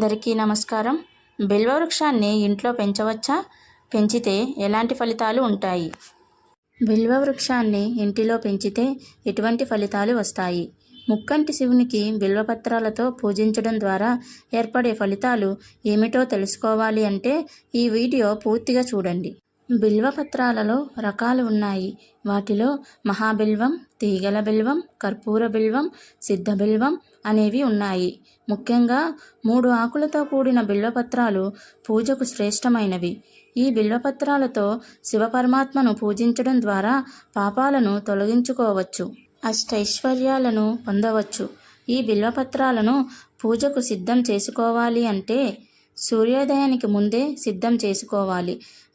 అందరికీ నమస్కారం. బిల్వ వృక్షాన్ని ఇంట్లో పెంచవచ్చా? పెంచితే ఎలాంటి ఫలితాలు ఉంటాయి? బిల్వ వృక్షాన్ని ఇంటిలో పెంచితే ఎటువంటి ఫలితాలు వస్తాయి? ముక్కంటి శివునికి బిల్వపత్రాలతో పూజించడం ద్వారా ఏర్పడే ఫలితాలు ఏమిటో తెలుసుకోవాలి అంటే ఈ వీడియో పూర్తిగా చూడండి. బిల్వపత్రాలలో రకాలు ఉన్నాయి. వాటిలో మహాబిల్వం, తీగల బిల్వం, కర్పూర బిల్వం, సిద్ధ బిల్వం అనేవి ఉన్నాయి. ముఖ్యంగా 3 ఆకులతో కూడిన బిల్వపత్రాలు పూజకు శ్రేష్టమైనవి. ఈ బిల్వపత్రాలతో శివపరమాత్మను పూజించడం ద్వారా పాపాలను తొలగించుకోవచ్చు, అష్టైశ్వర్యాలను పొందవచ్చు. ఈ బిల్వపత్రాలను పూజకు సిద్ధం చేసుకోవాలి అంటే సూర్యోదయానికి ముందే సిద్ధం చేసుకోవాలి.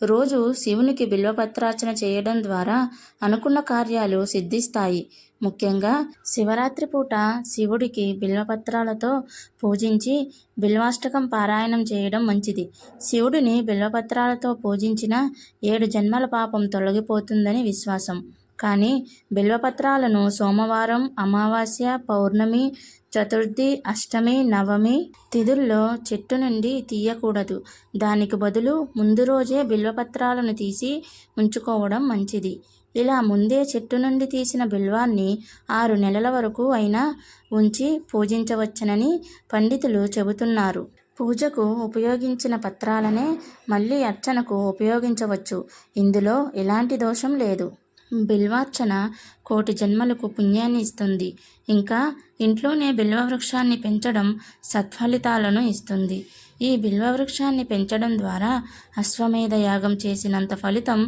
రోజు శివునికి బిల్వపత్రార్చన చేయడం ద్వారా అనుకున్న కార్యాలు సిద్ధిస్తాయి. ముఖ్యంగా శివరాత్రి పూట శివుడికి బిల్వపత్రాలతో పూజించి బిల్వాష్టకం పారాయణం చేయడం మంచిది. శివుడిని బిల్వపత్రాలతో పూజించిన 7 జన్మల పాపం తొలగిపోతుందని విశ్వాసం. కానీ బిల్వపత్రాలను సోమవారం, అమావాస్య, పౌర్ణమి, చతుర్థి, అష్టమి, నవమి తిథుల్లో చెట్టు నుండి తీయకూడదు. దానికి బదులు ముందు రోజే బిల్వపత్రాలను తీసి ఉంచుకోవడం మంచిది. ఇలా ముందే చెట్టు నుండి తీసిన బిల్వాన్ని 6 నెలల వరకు అయినా ఉంచి పూజించవచ్చునని పండితులు చెబుతున్నారు. పూజకు ఉపయోగించిన పత్రాలనే మళ్ళీ అర్చనకు ఉపయోగించవచ్చు. ఇందులో ఎలాంటి దోషం లేదు. బిల్వార్చన 1,000,000 జన్మలకు పుణ్యాన్ని ఇస్తుంది. ఇంకా ఇంట్లోనే బిల్వవృక్షాన్ని పెంచడం సత్ఫలితాలను ఇస్తుంది. ఈ బిల్వవృక్షాన్ని పెంచడం ద్వారా అశ్వమేధ యాగం చేసినంత ఫలితం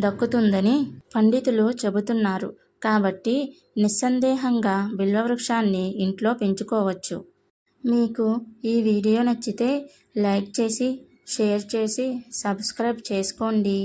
దక్కుతుందని పండితులు చెబుతున్నారు. కాబట్టి నిస్సందేహంగా బిల్వవృక్షాన్ని ఇంట్లో పెంచుకోవచ్చు. మీకు ఈ వీడియో నచ్చితే లైక్ చేసి, షేర్ చేసి, సబ్స్క్రైబ్ చేసుకోండి.